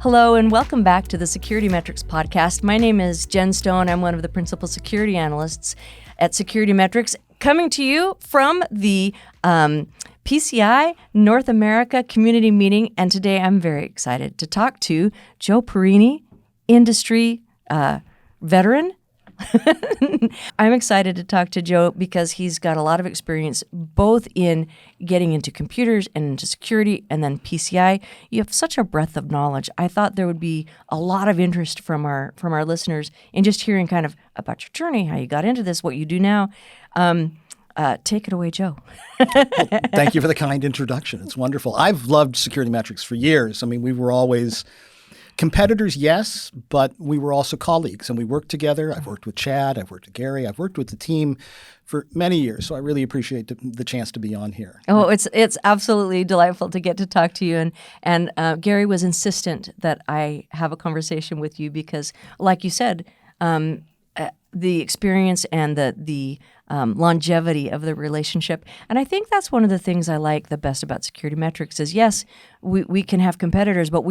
Hello and welcome back to the SecurityMetrics podcast. My name is Jen Stone. I'm one of the principal security analysts at SecurityMetrics, coming to you from the PCI North America community meeting. And today I'm very excited to talk to Joe Pierini, industry veteran. I'm excited to talk to Joe because he's got a lot of experience both in getting into computers and into security and then PCI. You have such a breadth of knowledge. I thought there would be a lot of interest from our listeners in just hearing kind of about your journey, how you got into this, what you do now. Take it away, Joe. Well, thank you for the kind introduction. It's wonderful. I've loved SecurityMetrics for years. I mean, we were always competitors, yes, but we were also colleagues and we worked together. I've worked with Chad, I've worked with Gary, I've worked with the team for many years. So I really appreciate the chance to be on here. Oh, it's absolutely delightful to get to talk to you. And Gary was insistent that I have a conversation with you because, like you said, the experience and the longevity of the relationship. And I think that's one of the things I like the best about SecurityMetrics is, yes, we can have competitors, but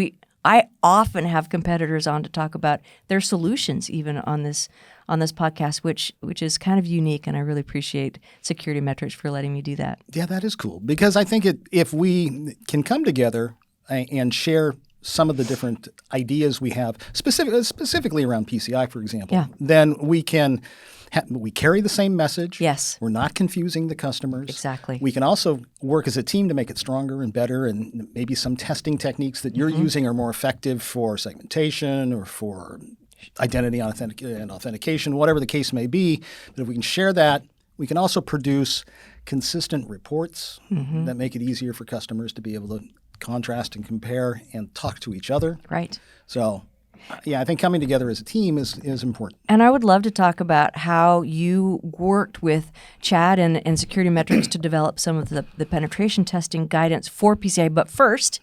I often have competitors on to talk about their solutions, even on this podcast, which is kind of unique, and I really appreciate SecurityMetrics for letting me do that. Yeah, that is cool because I think if we can come together and share some of the different ideas we have, specifically around PCI, for example, then we can we carry the same message. Yes. We're not confusing the customers. Exactly. We can also work as a team to make it stronger and better, and maybe some testing techniques that you're using are more effective for segmentation or for identity and authentication, whatever the case may be. But if we can share that, we can also produce consistent reports that make it easier for customers to be able to contrast and compare and talk to each other. Right. So, yeah, I think coming together as a team is important. And I would love to talk about how you worked with Chad and SecurityMetrics to develop some of the penetration testing guidance for PCI. But first,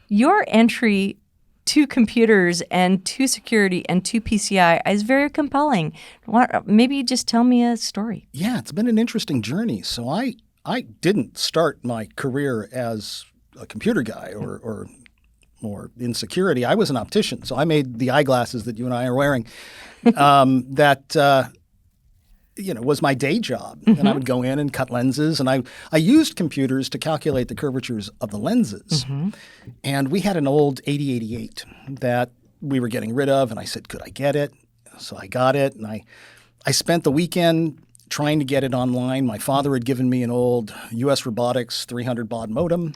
your entry to computers and to security and to PCI is very compelling. Maybe just tell me a story. Yeah, it's been an interesting journey. So I didn't start my career as a computer guy or in security. I was an optician, so I made the eyeglasses that you and I are wearing. That was my day job, and I would go in and cut lenses, and I used computers to calculate the curvatures of the lenses. And we had an old 8088 that we were getting rid of, and I said, could I get it? So I got it, and I spent the weekend trying to get it online. My father had given me an old U.S. Robotics 300 baud modem.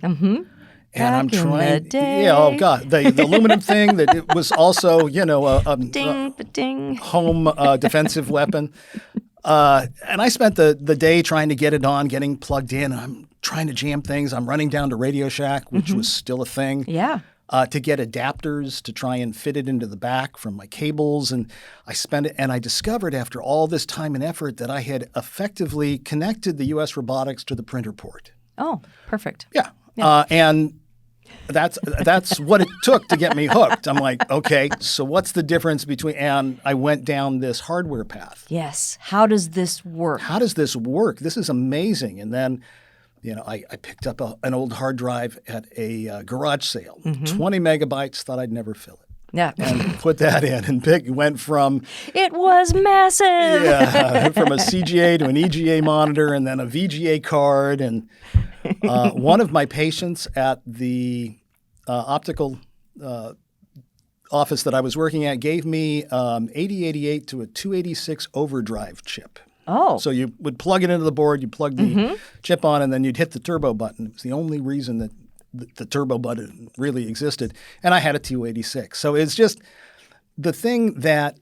And I'm trying. Yeah. Oh God, the aluminum thing that it was also a home defensive weapon. And I spent the day trying to get it on, getting plugged in. I'm trying to jam things. I'm running down to Radio Shack, which was still a thing. Yeah. To get adapters to try and fit it into the back from my cables. And I spent it, and I discovered after all this time and effort that I had effectively connected the U.S. Robotics to the printer port. Oh, perfect. Yeah. And that's what it took to get me hooked. I'm like, okay, so what's the difference between, and I went down this hardware path. Yes. How does this work? This is amazing. And then, I picked up an old hard drive at a garage sale, 20 megabytes, thought I'd never fill it. Yeah. And put that in and went from... It was massive. Yeah, from a CGA to an EGA monitor and then a VGA card. And one of my patients at the optical office that I was working at gave me 8088 to a 286 overdrive chip. Oh. So you would plug it into the board, you plug the chip on, and then you'd hit the turbo button. It was the only reason that the turbo button really existed. And I had a 286. So it's just the thing that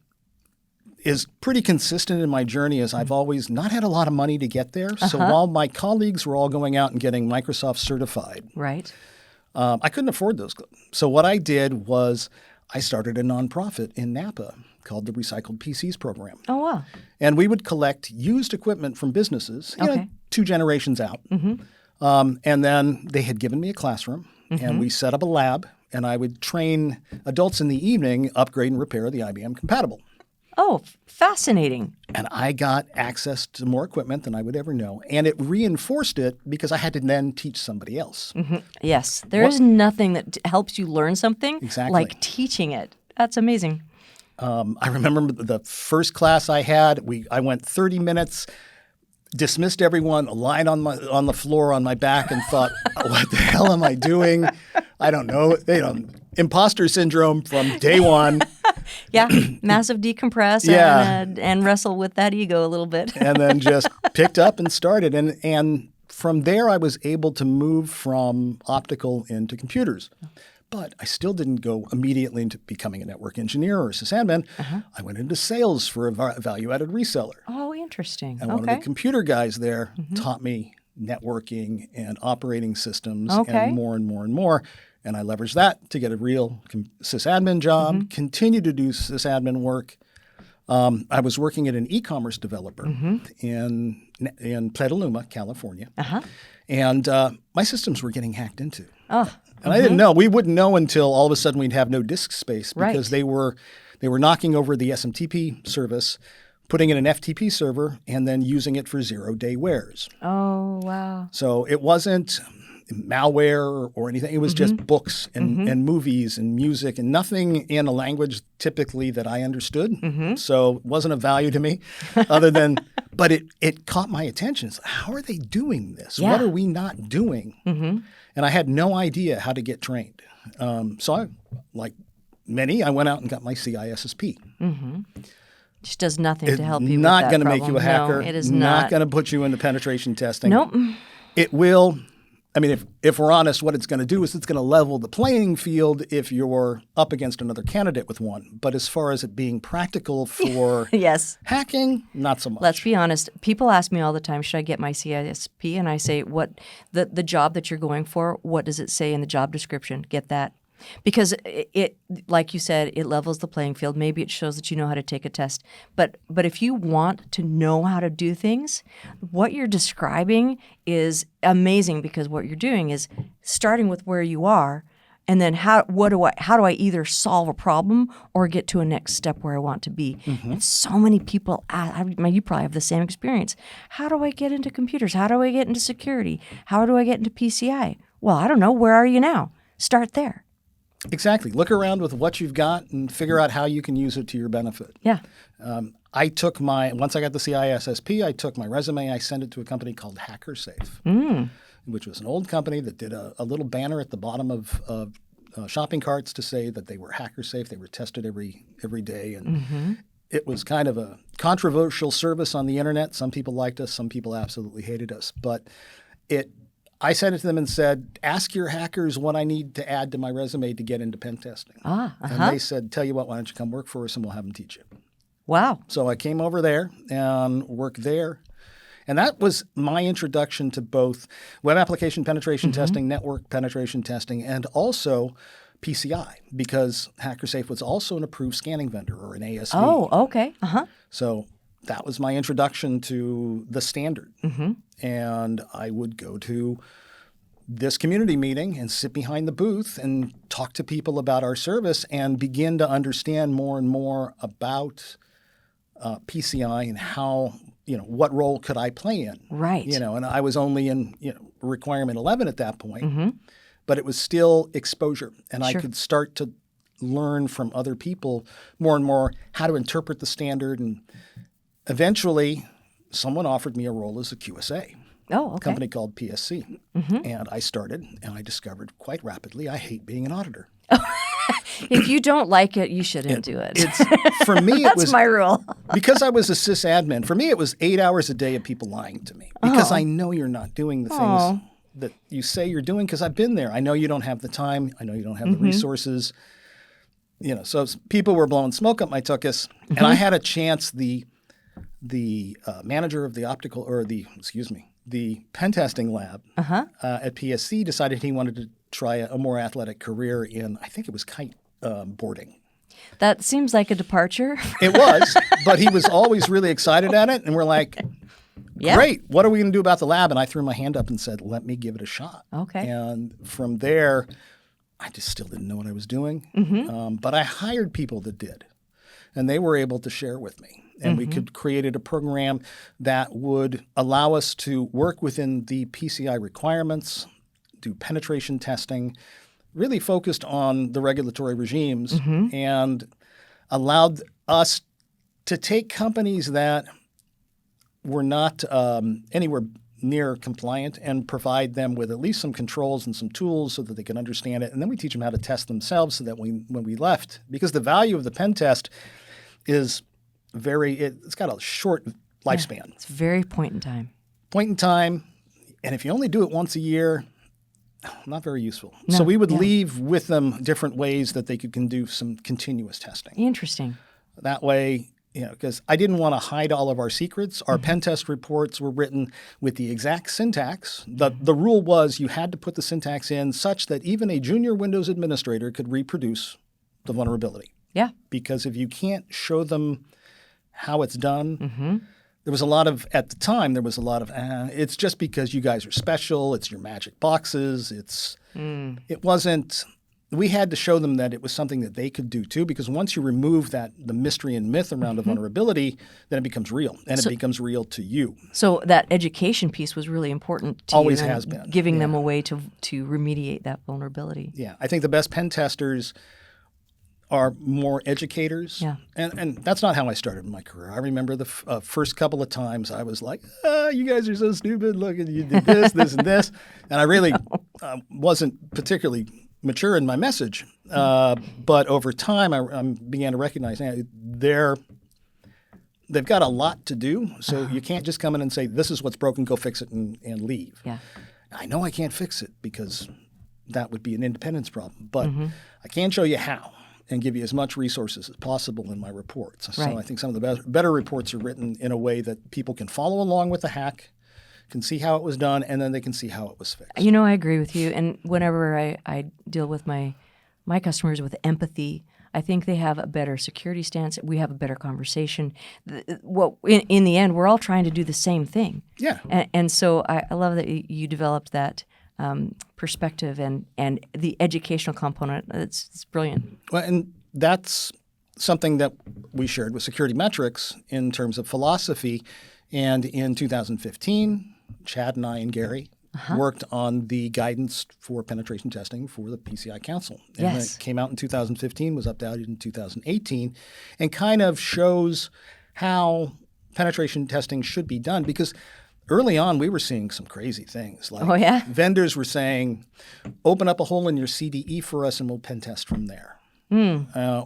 is pretty consistent in my journey is I've always not had a lot of money to get there. So while my colleagues were all going out and getting Microsoft certified, right, I couldn't afford those. So what I did was I started a nonprofit in Napa called the Recycled PCs Program. Oh, wow. And we would collect used equipment from businesses, 2 generations out. And then they had given me a classroom, and we set up a lab, and I would train adults in the evening, upgrade and repair the IBM compatible. Oh, fascinating. And I got access to more equipment than I would ever know. And it reinforced it because I had to then teach somebody else. Yes. There is nothing that helps you learn something Exactly. like teaching it. That's amazing. I remember the first class I had, I went 30 minutes, dismissed everyone, lying on the floor on my back and thought, what the hell am I doing? I don't know. Imposter syndrome from day one. Yeah, massive decompress and wrestle with that ego a little bit. And then just picked up and started. And from there, I was able to move from optical into computers. But I still didn't go immediately into becoming a network engineer or a sysadmin. I went into sales for a value-added reseller. Oh, interesting. And one of the computer guys there taught me networking and operating systems and more and more and more. And I leveraged that to get a real sysadmin job, continue to do sysadmin work. I was working at an e-commerce developer in Petaluma, California. And my systems were getting hacked into. And I didn't know. We wouldn't know until all of a sudden we'd have no disk space because they were knocking over the SMTP service, putting in an FTP server, and then using it for zero-day wears. Oh, wow. So it wasn't malware or anything. It was just books and movies and music and nothing in a language typically that I understood. So it wasn't of value to me other than, but it caught my attention. It's like, how are they doing this? Yeah. What are we not doing? And I had no idea how to get trained. So I, like many, I went out and got my CISSP. Just does nothing to help you It's with not that going to make problem. you a hacker. No, it is not not. going to put you into penetration testing. Nope. It will. I mean, if we're honest, what it's going to do is it's going to level the playing field if you're up against another candidate with one. But as far as it being practical for Yes. hacking, not so much. Let's be honest. People ask me all the time, should I get my CISP? And I say, what the job that you're going for, what does it say in the job description? Get that. Because it, like you said, it levels the playing field. Maybe it shows that you know how to take a test. But if you want to know how to do things, what you're describing is amazing because what you're doing is starting with where you are, and then how do I either solve a problem or get to a next step where I want to be? And so many people, you probably have the same experience. How do I get into computers? How do I get into security? How do I get into PCI? Well, I don't know. Where are you now? Start there. Exactly. Look around with what you've got and figure out how you can use it to your benefit. Yeah. I took once I got the CISSP, I took my resume, I sent it to a company called HackerSafe, which was an old company that did a little banner at the bottom of shopping carts to say that they were HackerSafe. They were tested every day. And it was kind of a controversial service on the internet. Some people liked us. Some people absolutely hated us. But I sent it to them and said, ask your hackers what I need to add to my resume to get into pen testing. And they said, tell you what, why don't you come work for us and we'll have them teach you. Wow. So I came over there and worked there. And that was my introduction to both web application penetration testing, network penetration testing, and also PCI, because HackerSafe was also an approved scanning vendor or an ASV. Oh, okay. So that was my introduction to the standard. And I would go to this community meeting and sit behind the booth and talk to people about our service and begin to understand more and more about PCI and how, what role could I play in? Right. And I was only in, requirement 11 at that point, but it was still exposure. And I could start to learn from other people more and more how to interpret the standard. And eventually someone offered me a role as a QSA. Oh, okay. A company called PSC. And I started, and I discovered quite rapidly I hate being an auditor. If you don't like it, you shouldn't do it. For me, it was That's my rule. because I was a sysadmin. For me, it was 8 hours a day of people lying to me because I know you're not doing the things that you say you're doing because I've been there. I know you don't have the time. I know you don't have the resources. So people were blowing smoke up my tuchus, and I had a chance. The manager of the pen testing lab at PSC decided he wanted to try a more athletic career in, I think it was kite boarding. That seems like a departure. It was, but he was always really excited at it. And we're like, great, what are we going to do about the lab? And I threw my hand up and said, let me give it a shot. Okay. And from there, I just still didn't know what I was doing. But I hired people that did. and they were able to share with me. And we could created a program that would allow us to work within the PCI requirements, do penetration testing, really focused on the regulatory regimes, and allowed us to take companies that were not anywhere near compliant and provide them with at least some controls and some tools so that they can understand it. And then we teach them how to test themselves so that when we left, because the value of the pen test is it's got a short lifespan. Yeah, it's very point in time. Point in time. And if you only do it once a year, not very useful. No, so we would leave with them different ways that they can do some continuous testing. Interesting. That way, because I didn't want to hide all of our secrets. Our pen test reports were written with the exact syntax. The rule was you had to put the syntax in such that even a junior Windows administrator could reproduce the vulnerability. Yeah. Because if you can't show them how it's done, there was a lot of, at the time, it's just because you guys are special, it's your magic boxes, it wasn't, we had to show them that it was something that they could do too, because once you remove the mystery and myth around a vulnerability, then it becomes real, and it becomes real to you. So that education piece was really important to Always you, has been. Giving them a way to remediate that vulnerability. Yeah, I think the best pen testers are more educators. Yeah. And that's not how I started my career. I remember the first couple of times I was like, you guys are so stupid. Look, you did this, this, and this. And I really wasn't particularly mature in my message. But over time, I began to recognize they've got a lot to do. So you can't just come in and say, this is what's broken, go fix it and leave. Yeah. I know I can't fix it because that would be an independence problem. But I can show you how and give you as much resources as possible in my reports. So I think some of the better reports are written in a way that people can follow along with the hack, can see how it was done, and then they can see how it was fixed. I agree with you. And whenever I deal with my customers with empathy, I think they have a better security stance. We have a better conversation. In the end, we're all trying to do the same thing. Yeah. And so I love that you developed that perspective and the educational component. It's brilliant. Well, and that's something that we shared with SecurityMetrics in terms of philosophy. And in 2015, Chad and I and Gary worked on the guidance for penetration testing for the PCI Council. And it came out in 2015, was updated in 2018, and kind of shows how penetration testing should be done, because early on, we were seeing some crazy things. Like vendors were saying, open up a hole in your CDE for us and we'll pen test from there.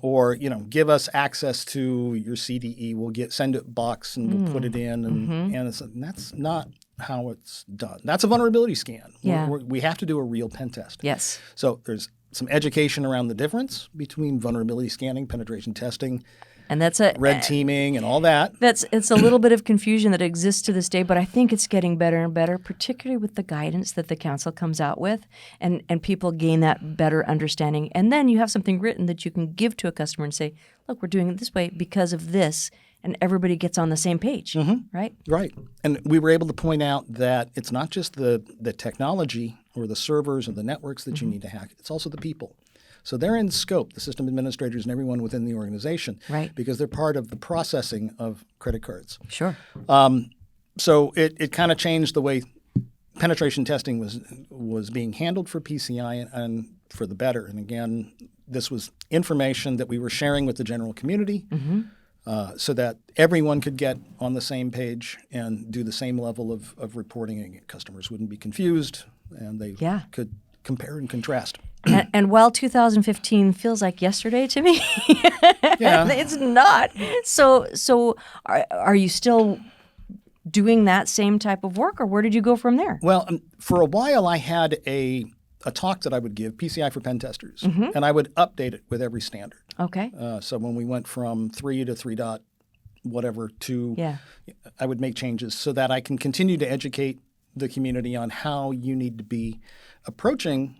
Or, give us access to your CDE. We'll send it box and we'll put it in. And that's not how it's done. That's a vulnerability scan. Yeah. We have to do a real pen test. Yes. So there's some education around the difference between vulnerability scanning, penetration testing, and that's red teaming and all that. It's a little bit of confusion that exists to this day, but I think it's getting better and better, particularly with the guidance that the council comes out with, and people gain that better understanding. And then you have something written that you can give to a customer and say, look, we're doing it this way because of this, and everybody gets on the same page, right? Right. And we were able to point out that it's not just the technology or the servers or the networks that you need to hack. It's also the people. So they're in scope, the system administrators and everyone within the organization, right? Because they're part of the processing of credit cards. Sure. So it kind of changed the way penetration testing was being handled for PCI and for the better. And again, this was information that we were sharing with the general community so that everyone could get on the same page and do the same level of reporting, and customers wouldn't be confused, and they could compare and contrast. And while 2015 feels like yesterday to me, it's not. So are you still doing that same type of work, or where did you go from there? Well, for a while I had a talk that I would give, PCI for pen testers, and I would update it with every standard. Okay. So when we went from 3 to 3 dot whatever to, I would make changes so that I can continue to educate the community on how you need to be approaching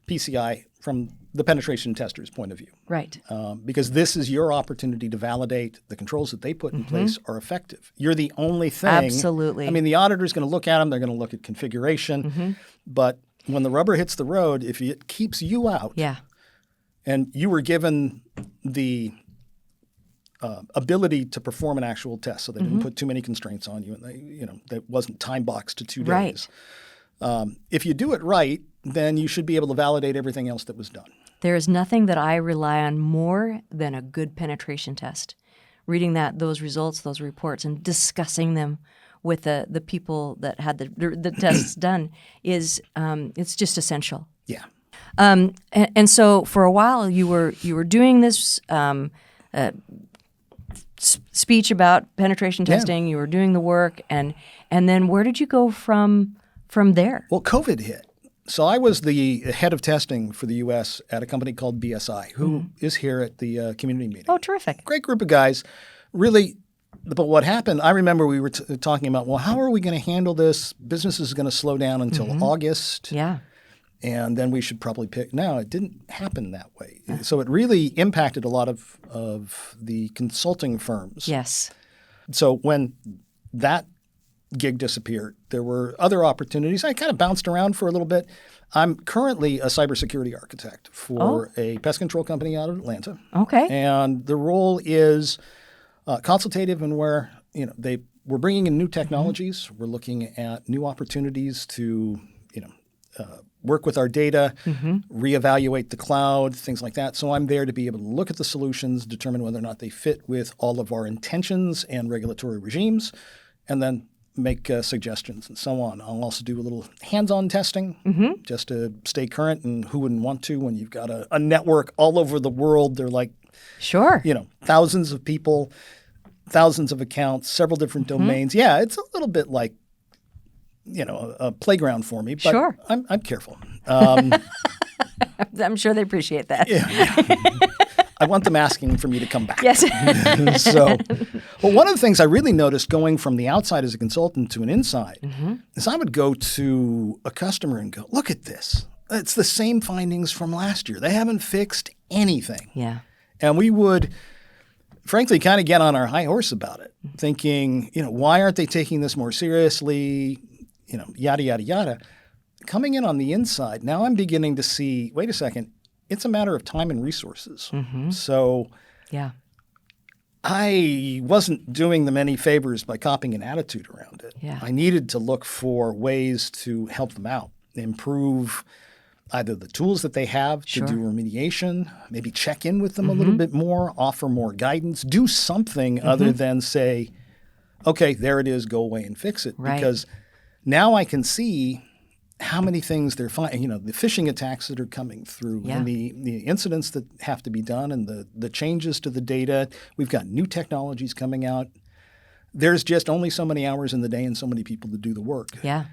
PCI from the penetration tester's point of view. Right. Because this is your opportunity to validate the controls that they put in place are effective. You're the only thing. Absolutely. I mean, the auditor's going to look at them. They're going to look at configuration. But when the rubber hits the road, if it keeps you out, and you were given the ability to perform an actual test, so they didn't put too many constraints on you, and that wasn't time boxed to 2 days. Right. If you do it right, then you should be able to validate everything else that was done. There is nothing that I rely on more than a good penetration test. Reading those results, those reports, and discussing them with the people that had the tests done is it's just essential. Yeah. And so for a while you were doing this speech about penetration testing. You were doing the work, and then where did you go from there? Well, COVID hit. So I was the head of testing for the U.S. at a company called BSI, who is here at the community meeting. Oh, terrific. Great group of guys. Really, but what happened, I remember we were talking about, well, how are we going to handle this? Business is going to slow down until August. Yeah. And then we should probably pick. No, it didn't happen that way. So it really impacted a lot of the consulting firms. Yes. So when that gig disappeared, there were other opportunities. I kind of bounced around for a little bit. I'm currently a cybersecurity architect for a pest control company out of Atlanta. Okay. And the role is consultative, and where we're bringing in new technologies. We're looking at new opportunities to work with our data, reevaluate the cloud, things like that. So I'm there to be able to look at the solutions, determine whether or not they fit with all of our intentions and regulatory regimes, and then make suggestions and so on. I'll also do a little hands-on testing just to stay current, and who wouldn't want to when you've got a network all over the world. They're like, sure, thousands of people, thousands of accounts, several different domains. Yeah, it's a little bit like, a playground for me, but sure. I'm careful. I'm sure they appreciate that. Yeah. I want them asking for me to come back. Yes. So, well, one of the things I really noticed going from the outside as a consultant to an inside is I would go to a customer and go, look at this. It's the same findings from last year. They haven't fixed anything. Yeah. And we would, frankly, kind of get on our high horse about it, thinking, why aren't they taking this more seriously? Yada, yada, yada. Coming in on the inside, now I'm beginning to see, wait a second, it's a matter of time and resources. So yeah, I wasn't doing them any favors by copying an attitude around it. Yeah. I needed to look for ways to help them out, improve either the tools that they have to do remediation, maybe check in with them a little bit more, offer more guidance, do something other than say, okay, there it is, go away and fix it. Right. Because now I can see how many things they're finding, the phishing attacks that are coming through, and the incidents that have to be done, and the changes to the data. We've got new technologies coming out. There's just only so many hours in the day and so many people to do the work. Yeah.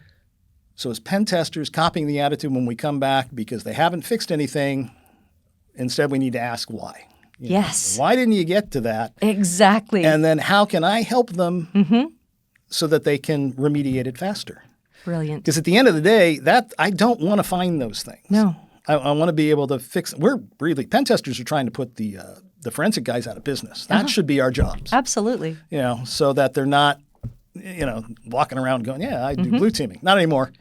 So as pen testers, copying the attitude when we come back because they haven't fixed anything, instead we need to ask why. Yes. Why didn't you get to that? Exactly. And then how can I help them so that they can remediate it faster? Brilliant. Because at the end of the day, I don't want to find those things. No. I want to be able to fix. Pen testers are trying to put the forensic guys out of business. That should be our jobs. Absolutely. So that they're not, walking around going, yeah, I do blue teaming. Not anymore.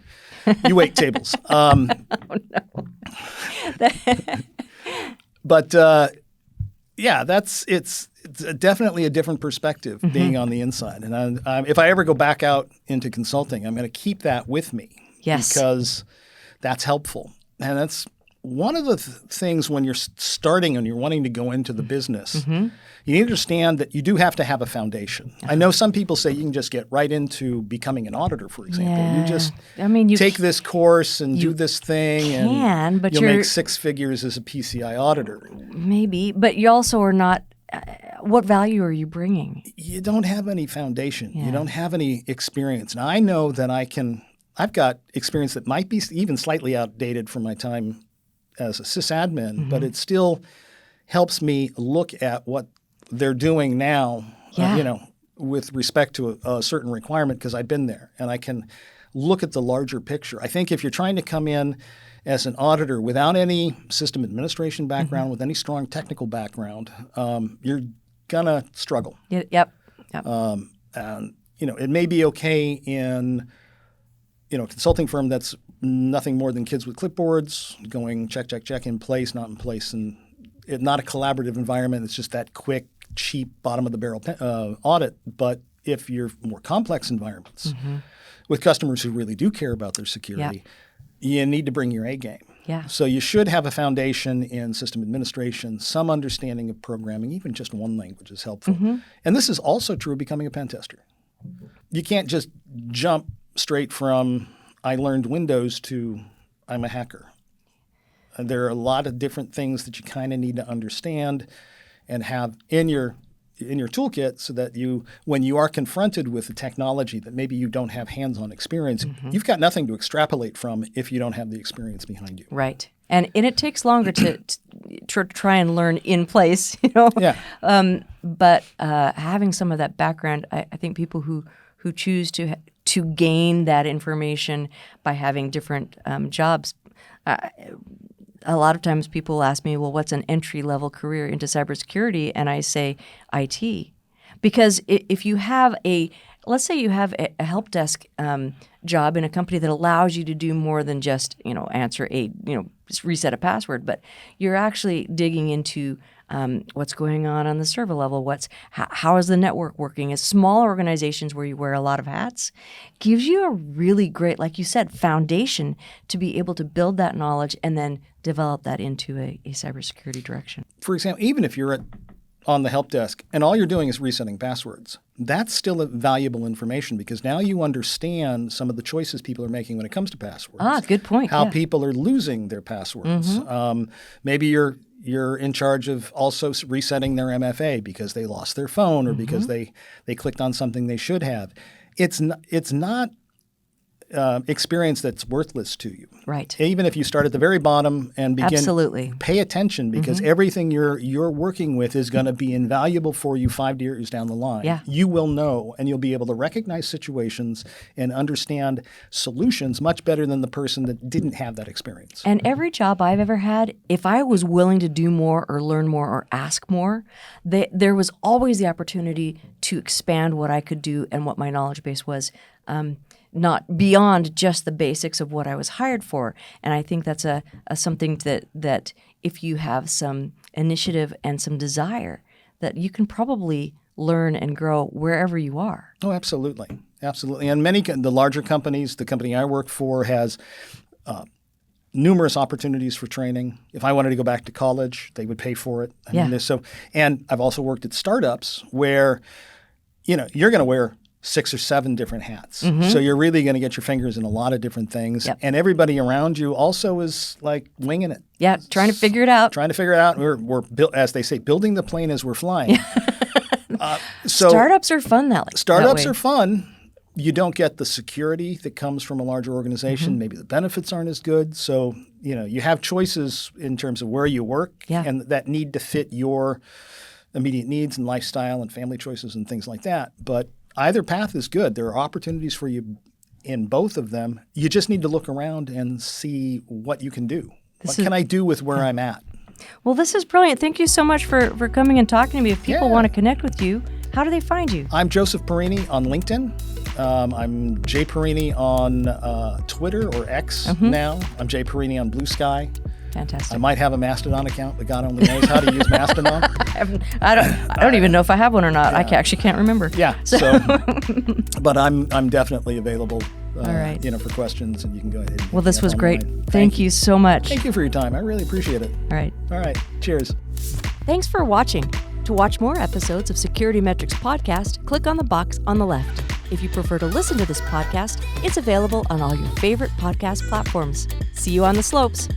You wait tables. Oh, no. But it's definitely a different perspective being on the inside. And if I ever go back out into consulting, I'm going to keep that with me. Yes. Because that's helpful. And that's one of the things when you're starting and you're wanting to go into the business, you need to understand that you do have to have a foundation. I know some people say you can just get right into becoming an auditor, for example. Yeah. You just you take this course and do this thing, but you'll make 6 figures as a PCI auditor. Maybe, but you also are not. What value are you bringing? You don't have any foundation. Yeah. You don't have any experience. Now, I know that I've got experience that might be even slightly outdated from my time as a sysadmin, but it still helps me look at what they're doing now, with respect to a certain requirement, because I've been there and I can look at the larger picture. I think if you're trying to come in as an auditor without any system administration background, with any strong technical background, you're gonna struggle. Yep. And it may be okay in a consulting firm that's nothing more than kids with clipboards going check in place, not in place, and not a collaborative environment. It's just that quick cheap bottom of the barrel audit. But if you're more complex environments with customers who really do care about their security, you need to bring your A game. Yeah. So you should have a foundation in system administration, some understanding of programming, even just one language is helpful. And this is also true of becoming a pen tester. You can't just jump straight from I learned Windows to I'm a hacker. There are a lot of different things that you kind of need to understand and have in your toolkit so that when you are confronted with a technology that maybe you don't have hands-on experience, you've got nothing to extrapolate from if you don't have the experience behind you. Right. And it takes longer to try and learn in place, you know. Yeah. But having some of that background, I think people who choose to gain that information by having different jobs. A lot of times people ask me, well, what's an entry-level career into cybersecurity? And I say IT. Because if you have let's say you have a help desk job in a company that allows you to do more than just, answer just reset a password, but you're actually digging into what's going on the server level, how is the network working. As small organizations where you wear a lot of hats gives you a really great, like you said, foundation to be able to build that knowledge and then develop that into a cybersecurity direction. For example, even if you're on the help desk and all you're doing is resetting passwords, that's still valuable information because now you understand some of the choices people are making when it comes to passwords. Good point. How people are losing their passwords. Maybe you're in charge of also resetting their MFA because they lost their phone or because they clicked on something they should have. It's not experience that's worthless to you. Right. Even if you start at the very bottom and begin, absolutely, pay attention because everything you're working with is going to be invaluable for you 5 years down the line. Yeah. You will know and you'll be able to recognize situations and understand solutions much better than the person that didn't have that experience. And every job I've ever had, if I was willing to do more or learn more or ask more, there was always the opportunity to expand what I could do and what my knowledge base was. Not beyond just the basics of what I was hired for. And I think that's a something that if you have some initiative and some desire, that you can probably learn and grow wherever you are. Oh, absolutely. Absolutely. And the larger companies, the company I work for has numerous opportunities for training. If I wanted to go back to college, they would pay for it. And I've also worked at startups where, you're going to wear 6 or 7 different hats. So you're really going to get your fingers in a lot of different things. Yep. And everybody around you also is like winging it. Yeah, trying to figure it out. We're as they say, building the plane as we're flying. So startups are fun that way. Startups are fun. You don't get the security that comes from a larger organization. Maybe the benefits aren't as good. So, you have choices in terms of where you work and that need to fit your immediate needs and lifestyle and family choices and things like that. But either path is good. There are opportunities for you in both of them. You just need to look around and see what you can do. What can I do with where I'm at? Well, this is brilliant. Thank you so much for coming and talking to me. If people want to connect with you, how do they find you? I'm Joseph Pierini on LinkedIn. I'm Jay Pierini on Twitter or X now. I'm Jay Pierini on Blue Sky. Fantastic. I might have a Mastodon account, but God only knows how to use Mastodon. I don't even know if I have one or not. I actually can't remember. Yeah. But I'm definitely available. All right. For questions, and you can go ahead. Well, this was great. Thank you so much. Thank you for your time. I really appreciate it. All right. All right. Cheers. Thanks for watching. To watch more episodes of SecurityMetrics podcast, click on the box on the left. If you prefer to listen to this podcast, it's available on all your favorite podcast platforms. See you on the slopes.